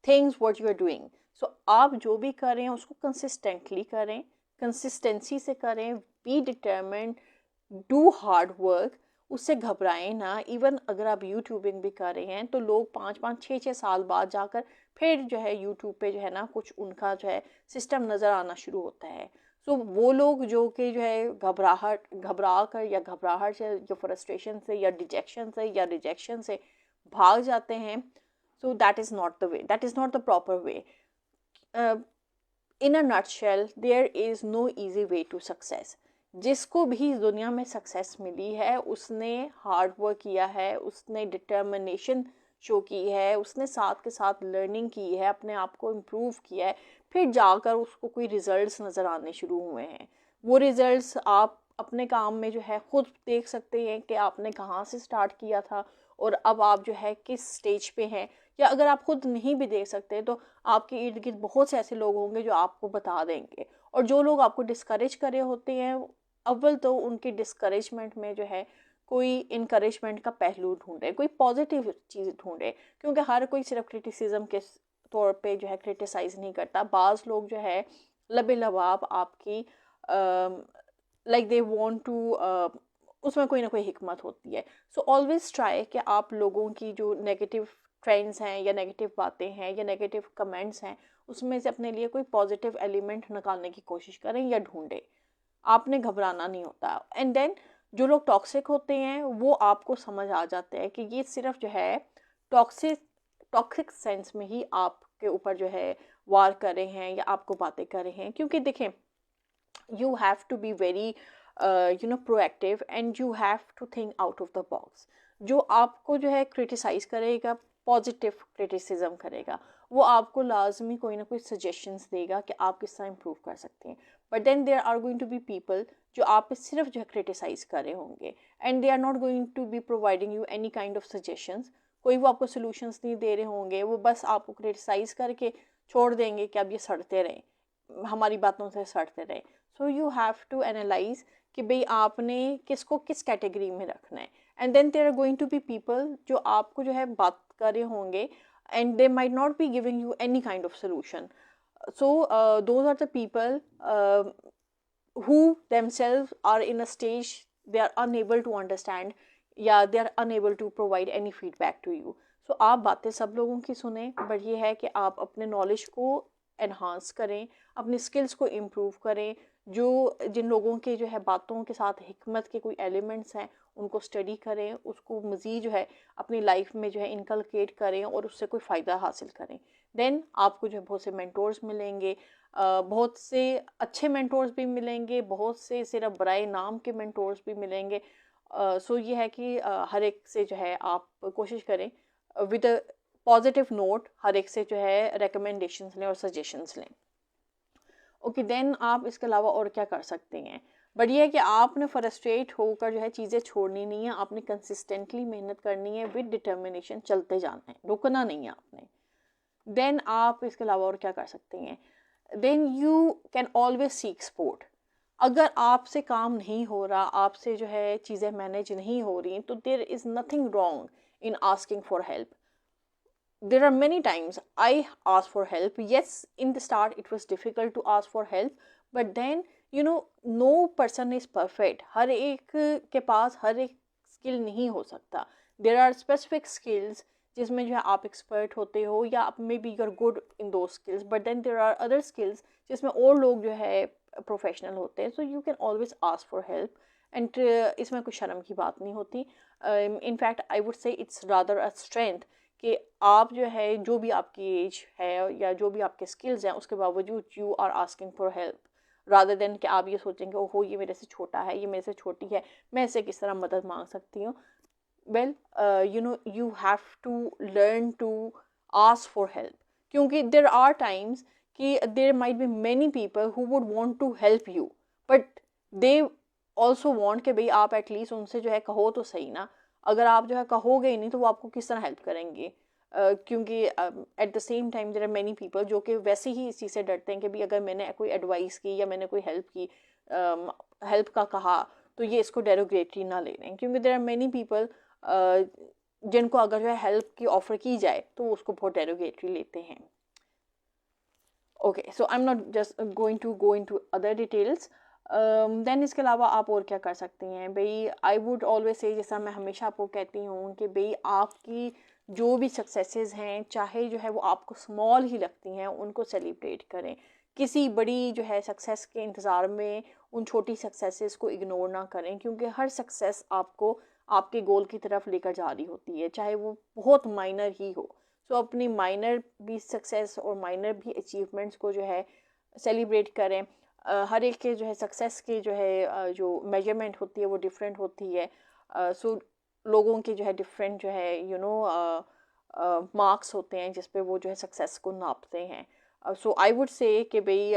things what you are doing. So आप जो भी कर रहे हैं उसको consistently करें, consistency से करें, be determined, do hard work, उससे घबराएं ना। इवन अगर आप यूट्यूबिंग भी कर रहे हैं तो लोग 5-5, 6-6 साल बाद जाकर फिर जो है यूट्यूब पे जो है ना कुछ उनका जो है सिस्टम नज़र आना शुरू होता है। सो वो लोग जो कि जो है घबराहट से या फ्रस्ट्रेशन से या डिजेक्शन से या रिजेक्शन से भाग जाते हैं, so that is not the way, that is not the proper way. In a nutshell there is no easy way to success. जिसको भी दुनिया में सक्सेस मिली है उसने हार्ड वर्क किया है, उसने डिटर्मिनेशन शो की है, उसने साथ के साथ लर्निंग की है, अपने आप को इम्प्रूव किया है, फिर जाकर उसको कोई रिजल्ट्स नज़र आने शुरू हुए हैं। वो रिजल्ट्स आप अपने काम में जो है खुद देख सकते हैं कि आपने कहाँ से स्टार्ट किया था और अब आप जो है किस स्टेज पे हैं। या अगर आप खुद नहीं भी देख सकते तो आपके इर्द गिर्द बहुत से ऐसे लोग होंगे जो आपको बता देंगे। और जो लोग आपको डिस्करेज कर रहे होते हैं, अव्वल तो उनकी डिस्करेजमेंट में जो है कोई इनकरेजमेंट का पहलू ढूंढे, कोई पॉजिटिव चीज़ ढूंढे, क्योंकि हर कोई सिर्फ क्रिटिसिज्म के तौर पे जो है क्रिटिसाइज़ नहीं करता। बाज़ लोग जो है लबे लबाब आपकी लाइक दे वांट टू, उसमें कोई ना कोई हिकमत होती है। सो ऑलवेज ट्राई कि आप लोगों की जो नेगेटिव ट्रेंड्स हैं या नेगेटिव बातें हैं या नेगेटिव कमेंट्स हैं उसमें से अपने लिए कोई पॉजिटिव एलिमेंट निकालने की कोशिश करें या ढूंढें। आपने घबराना नहीं होता। एंड देन जो लोग टॉक्सिक होते हैं वो आपको समझ आ जाते हैं कि ये सिर्फ जो है टॉक्सिक सेंस में ही आपके ऊपर जो है वार कर रहे हैं या आपको बातें कर रहे हैं। क्योंकि देखें, you have to be very proactive and you have to think out of the box. जो आपको जो है क्रिटिसाइज़ करेगा, पॉजिटिव क्रिटिसिज्म करेगा, वो आपको लाजमी कोई ना कोई सजेशंस देगा कि आप किस तरह इम्प्रूव कर सकते हैं। But then there are going to be people जो आप पे सिर्फ जो है क्रिटिसाइज़ कर रहे होंगे and they are not going to be providing you any kind of suggestions. कोई वो आपको सोल्यूशंस नहीं दे रहे होंगे, वो बस आपको क्रिटिसाइज़ करके छोड़ देंगे कि अब ये सड़ते रहें, हमारी बातों से सड़ते रहें। So you have to analyse कि भाई आपने किसको किस कैटेगरी में रखना है, and then there are going to be people जो आपको जो है बात कर रहे होंगे and they might not be giving you any kind of solution. So those are the people who themselves are in a stage they are unable to understand या they are unable to provide any feedback to you. So आप बातें सब लोगों की सुने, but ये है कि आप अपने नॉलेज को एनहांस करें, अपनी स्किल्स को इम्प्रूव करें. जो जिन लोगों के जो है बातों के साथ हिकमत के कोई एलिमेंट्स हैं उनको स्टडी करें, उसको मज़ीद जो है अपनी लाइफ में जो है इनकलकेट करें और उससे कोई फ़ायदा हासिल करें. देन आपको जो है बहुत से मेंटोर्स मिलेंगे, बहुत से अच्छे मेंटोर्स भी मिलेंगे, बहुत से सिर्फ बराए नाम के मेंटोर्स भी मिलेंगे. सो ये है कि हर एक से जो है आप कोशिश करें विद अ पॉजिटिव नोट, हर एक से जो है रिकमेंडेशंस लें और सजेशंस लें. ओके, देन आप इसके अलावा और क्या कर सकते हैं. बट ये है कि आपने फ्रस्ट्रेट होकर जो है चीज़ें छोड़नी नहीं है, आपने कंसिस्टेंटली मेहनत करनी है, विद डिटर्मिनेशन चलते जाना है, रुकना नहीं है आपने. देन आप इसके अलावा और क्या कर सकते हैं. Then you can always seek support. अगर आपसे काम नहीं हो रहा, आपसे जो है चीज़ें मैनेज नहीं हो रही, तो there is nothing wrong in asking for help. There are many times I asked for help. Yes, in the start it was difficult to ask for help, but then no person is perfect. हर एक के पास हर एक skill नहीं हो सकता. There are specific skills जिसमें जो है आप एक्सपर्ट होते हो या आप may be you're good in those skills, but then there are other skills जिसमें और लोग जो है प्रोफेशनल होते हैं. So you can always ask for help. And इसमें कोई शर्म की बात नहीं होती. In fact I would say it's rather a strength कि आप जो है जो भी आपकी एज है या जो भी आपके स्किल्स हैं उसके बावजूद you are asking for help, rather than कि आप ये सोचेंगे ओहो ये मेरे से छोटा है, ये मेरे से छोटी है, मैं इससे किस तरह मदद मांग सकती हूँ. Well you have to learn to ask for help, क्योंकि there are times कि there might be many people who would want to help you, but they also want कि भाई आप एटलीस्ट उनसे जो है कहो तो सही ना. अगर आप जो है कहोगे ही नहीं तो वो आपको किस तरह हेल्प करेंगे. क्योंकि at the same time there are many people जो कि वैसे ही इस चीज़ से डरते हैं कि भाई अगर मैंने कोई एडवाइस की या मैंने कोई हेल्प की, हेल्प का कहा तो ये इसको डेरोगेटरी ना ले लें. क्योंकि देयर आर मैनी पीपल जिनको अगर जो है हेल्प की ऑफ़र की जाए तो उसको बहुत डेरोगेटरी लेते हैं. Okay, so I am not just going to go into other details. Then इसके अलावा आप और क्या कर सकती हैं भाई. आई वुड ऑलवेज से, जैसा मैं हमेशा आपको कहती हूँ कि भाई आपकी जो भी सक्सेसेस हैं चाहे जो है वो आपको स्मॉल ही लगती हैं उनको सेलिब्रेट करें. किसी बड़ी जो है सक्सेस के इंतज़ार में उन छोटी सक्सेसेस को इग्नोर ना करें, क्योंकि हर सक्सेस आपको आपके गोल की तरफ लेकर जा रही होती है, चाहे वो बहुत माइनर ही हो. सो अपनी माइनर भी सक्सेस और माइनर भी अचीवमेंट्स को जो है सेलिब्रेट करें. हर एक के जो है सक्सेस के जो है जो मेजरमेंट होती है वो डिफरेंट होती है. सो लोगों के जो है डिफरेंट जो है मार्क्स होते हैं जिस पे वो जो है सक्सेस को नापते हैं. सो आई वुड से कि भाई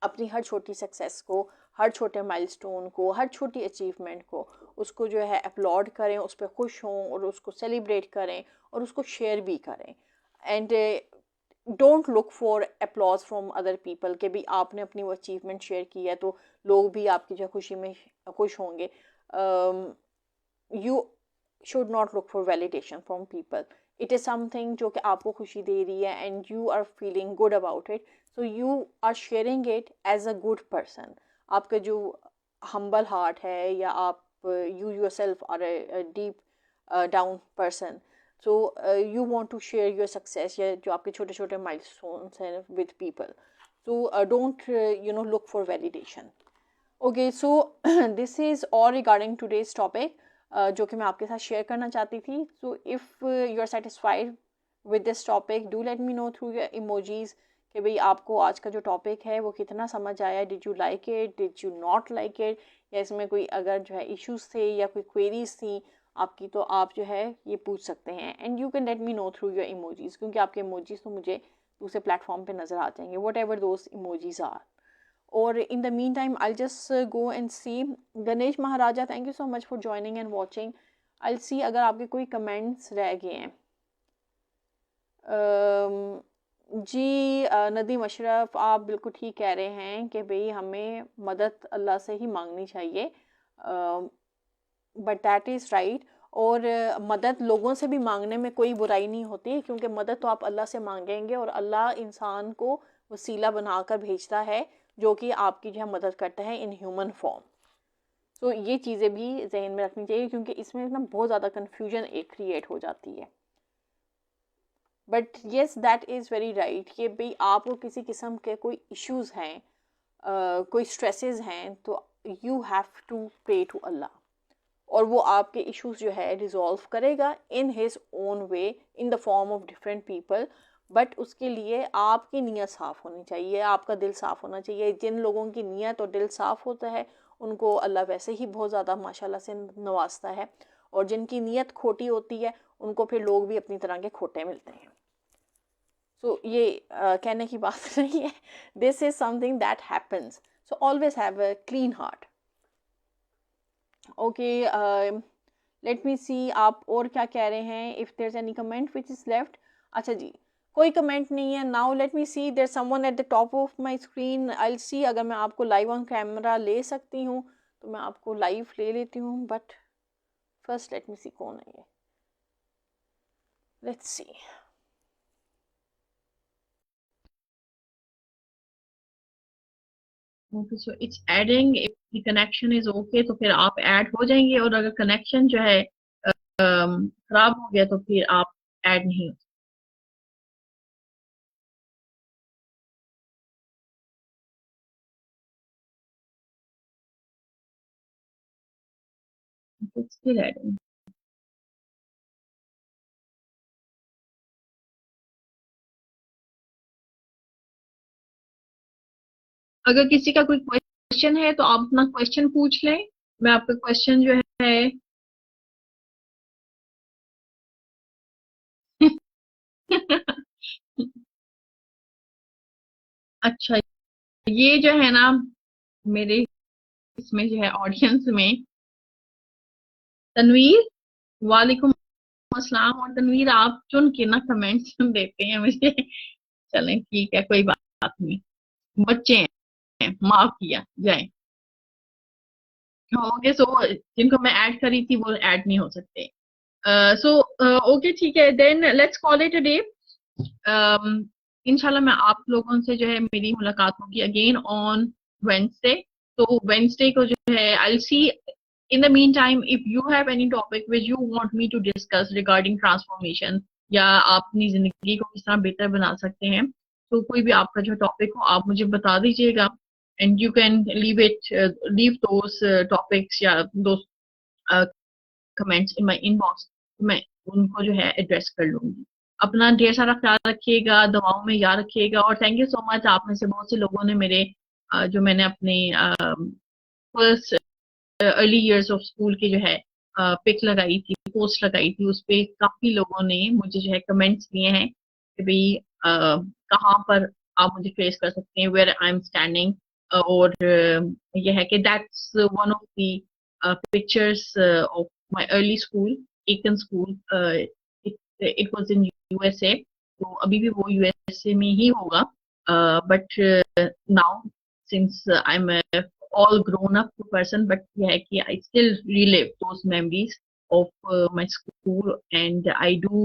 अपनी हर छोटी सक्सेस को, हर छोटे माइलस्टोन को, हर छोटी अचीवमेंट को उसको जो है अपलॉड करें, उस पर खुश हों और उसको सेलिब्रेट करें और उसको शेयर भी करें. And don't look for applause from other people कि भी आपने अपनी वो अचीवमेंट शेयर की है तो लोग भी आपकी जो खुशी में खुश होंगे. You should not look for validation from people. It is something जो कि आपको खुशी दे रही है and you are feeling good about it, so you are sharing it as a good person. आपका जो हम्बल हार्ट है या आप you yourself are a deep down person, so you want to share your success या जो आपके छोटे छोटे milestones हैं with people. So don't look for validation. Okay, so this is all regarding today's topic जो कि मैं आपके साथ शेयर करना चाहती थी. So if you are satisfied with this topic, do let me know through your emojis कि भाई आपको आज का जो टॉपिक है वो कितना समझ आया. Did you like it, did you not like it, या इसमें कोई अगर जो है इश्यूज थे या कोई क्वेरीज थी आपकी तो आप जो है ये पूछ सकते हैं. And you can let me know through your emojis, क्योंकि आपके इमोजीज तो मुझे दूसरे प्लेटफॉर्म पे नज़र आ जाएंगे, whatever those emojis are. और in the mean time I just go and see. Ganesh Maharaja, thank you so much for joining and watching. I see अगर आपके कोई कमेंट्स रह गए हैं. जी नदीम अशरफ, आप बिल्कुल ठीक कह रहे हैं कि भाई हमें मदद अल्लाह से ही मांगनी चाहिए, बट दैट इज़ राइट। और मदद लोगों से भी मांगने में कोई बुराई नहीं होती, क्योंकि मदद तो आप अल्लाह से मांगेंगे और अल्लाह इंसान को वसीला बनाकर भेजता है जो कि आपकी जो है मदद करता है इन ह्यूमन फॉर्म। तो ये चीज़ें भी जहन में रखनी चाहिए, क्योंकि इसमें ना बहुत ज़्यादा कन्फ्यूजन एक क्रिएट हो जाती है। But yes, that is very right कि भाई आपको किसी किस्म के कोई इश्यूज़ हैं, कोई स्ट्रेसेस हैं, तो you have to pray to Allah, और वो आपके इश्यूज जो है रिजॉल्व करेगा in his own way, in the form of different people. But उसके लिए आपकी नीयत साफ़ होनी चाहिए, आपका दिल साफ़ होना चाहिए। जिन लोगों की नीयत और दिल साफ़ होता है उनको अल्लाह वैसे ही बहुत ज़्यादा माशाल्लाह से नवाजता है, और जिनकी नीयत खोटी होती है उनको फिर लोग भी अपनी तरह के खोटे मिलते हैं। सो ये कहने की बात नहीं है, this is something that happens. So always have a clean heart. Okay, let me see आप और क्या कह रहे हैं, if there is any comment which is left. अच्छा जी, कोई कमेंट नहीं है। Now let me see, there someone at the top of my screen. I will see अगर मैं आपको लाइव ऑन कैमरा ले सकती हूँ तो मैं आपको लाइव ले लेती हूँ, बट फर्स्ट लेट मी सी कौन है ये। Let's see. Okay, so it's adding, if connection is okay तो फिर आप ऐड हो जाएंगे, और अगर कनेक्शन जो है खराब हो गया तो फिर आप ऐड नहीं हो सकते। Still adding. अगर किसी का कोई क्वेश्चन है तो आप अपना क्वेश्चन पूछ लें। मैं आपका क्वेश्चन जो है अच्छा, ये जो है ना मेरे इसमें जो है ऑडियंस में तनवीर, वालेकुम अस्सलाम। और तनवीर आप चुन के ना कमेंट्स देते हैं मुझे। चलें ठीक है, कोई बात नहीं, बच्चे हैं, माफ किया जाए। ओके, सो जिनको मैं ऐड करी थी वो ऐड नहीं हो सकते। सो ओके ठीक है, then let's call it a day. इंशाल्लाह मैं आप लोगों से जो है मेरी मुलाकात होगी अगेन ऑन वेंसडे। तो वेंसडे को जो है I see. In the mean time, if you have any topic which you want me to discuss regarding transformation, या आप अपनी जिंदगी को किस तरह बेहतर बना सकते हैं, तो कोई भी आपका जो टॉपिक हो आप मुझे बता दीजिएगा, and you can leave those topics या those comments in my inbox. मैं उनको जो है एड्रेस कर लूंगी। अपना ढेर सारा ख्याल रखिएगा, दवाओं में याद रखिएगा, और थैंक यू सो मच। आप में से बहुत से लोगों ने मेरे जो मैंने अपने first early years of school की जो है पिक लगाई थी, पोस्ट लगाई थी, उस पे काफी लोगों ने मुझे जो है कमेंट्स दिए हैं कि भाई कहाँ पर आप मुझे फेस कर सकते हैं, वेयर आई एम स्टैंडिंग। और यह है कि that's one of the pictures of my early school, Acorn school. It was in USA, तो अभी भी वो यूएसए में ही होगा, but now since I am all grown up person, but yeah, I still relive those memories of my school, and I do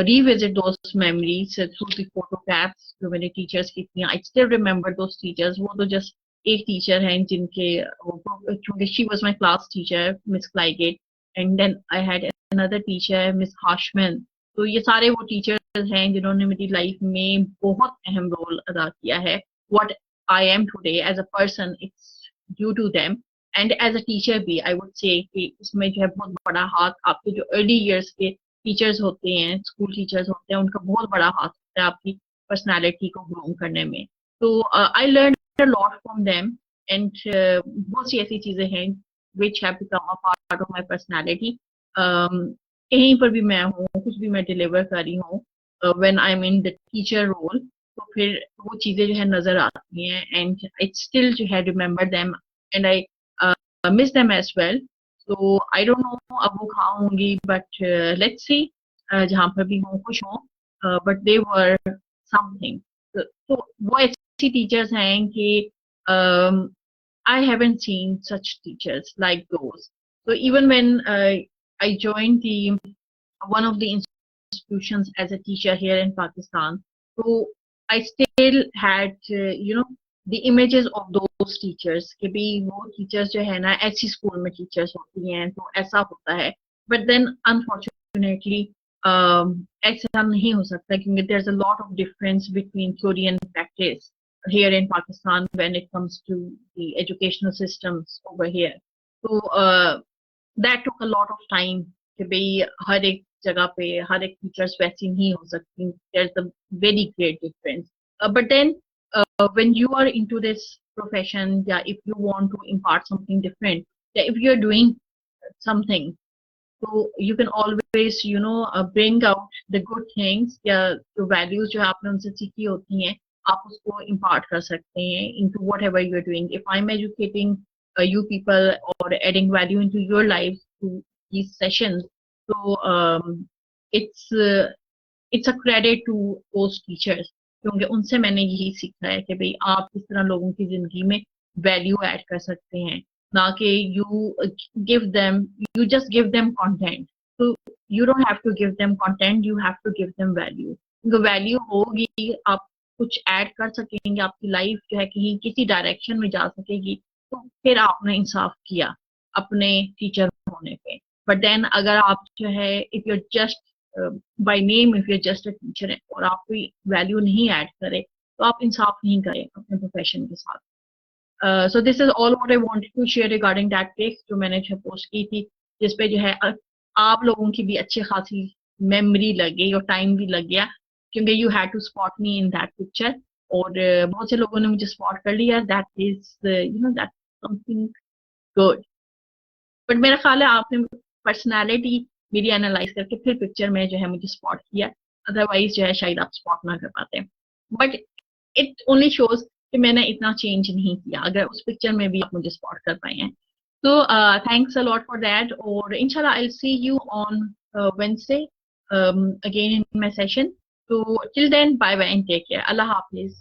revisit those memories through the photographs जो मेरे teachers की थी। I still remember those teachers। वो तो just एक teacher हैं जिनके क्योंकि she was my class teacher, Miss Cligate, and then I had another teacher, Miss Hashman। तो ये सारे वो टीचर्स हैं जिन्होंने मेरी लाइफ में बहुत अहम रोल अदा किया है। What I am today as a person, it's due to them, and as a teacher भी I would say कि इसमें जो है बहुत बड़ा हाथ आपके जो अर्ली इयर्स के टीचर्स होते हैं, स्कूल टीचर्स होते हैं, उनका बहुत बड़ा हाथ होता है आपकी पर्सनालिटी को ग्रूम करने में। तो I learn a lot from them, and बहुत सी ऐसी चीजें हैं which have become a part of my personality. कहीं पर भी मैं हूँ, कुछ भी मैं डिलीवर कर रही हूँ, when I am in the teacher role, तो फिर वो चीजें जो है नजर आती हैं, एंड आई स्टिल जो है remember them, and I miss them as well. तो आई डोंट नो अब वो कहाँ होंगी, बट लेट्स सी, जहाँ पर भी हूँ खुश हूँ, बट दे वर something. तो वो ऐसी टीचर्स हैं कि I haven't seen such teachers like those. So even when I joined the one of the institutions as a teacher here in Pakistan, so I still had the images of those teachers कि भी वो teachers जो है ना ऐसी school में teachers होती हैं तो ऐसा होता है. But then unfortunately ऐसा नहीं हो सकता क्योंकि there's a lot of difference between theory and practice here in Pakistan when it comes to the educational systems over here. So that took a lot of time कि भाई हर एक जगह पे हर एक टीचर्स वैसी नहीं हो सकती. There's a very great difference. But then when you are into this profession, yeah, if you want to impart something different, yeah, if you're doing something, so you can always bring out the good things या जो values जो आपने उनसे सीखी होती हैं आप उसको impart कर सकते हैं into whatever you're doing. If I'm educating you people or adding value into your lives through these sessions, so it's a credit to those teachers क्योंकि उनसे मैंने यही सीखा है कि भाई आप किस तरह लोगों की जिंदगी में वैल्यू ऐड कर सकते हैं ना कि you just give them content. So you don't have to give them content, you have to give them value. क्योंकि वैल्यू होगी आप कुछ ऐड कर सकेंगे आपकी लाइफ जो है कहीं किसी डायरेक्शन में जा सकेगी तो फिर आपने इंसाफ किया अपने टीचर होने पे. बट देन अगर आप जो है if you just by name if you just a teacher और आप कोई वैल्यू नहीं ऐड करे तो आप इंसाफ नहीं करें अपने प्रोफेशन के साथ. So this is all what I wanted to share regarding that case जो मैंने पोस्ट की थी जिसपे जो है आप लोगों की भी अच्छी खासी मेमोरी लग गई और टाइम भी लग गया क्योंकि you had to spot me in that picture और बहुत से लोगों ने मुझे स्पॉट कर लिया. that is that's something good. But मेरा ख्याल है आपने पर्सनालिटी मेरी एनालाइज करके फिर पिक्चर में जो है मुझे स्पॉट किया अदरवाइज जो है शायद आप स्पॉट ना कर पाते. बट इट ओनली शोज कि मैंने इतना चेंज नहीं किया अगर उस पिक्चर में भी आप मुझे स्पॉट कर पाए हैं. तो thanks a lot for that और इंशाल्लाह I will see you on Wednesday again in my session. तो till then bye bye and take care. अल्लाह हाफिज.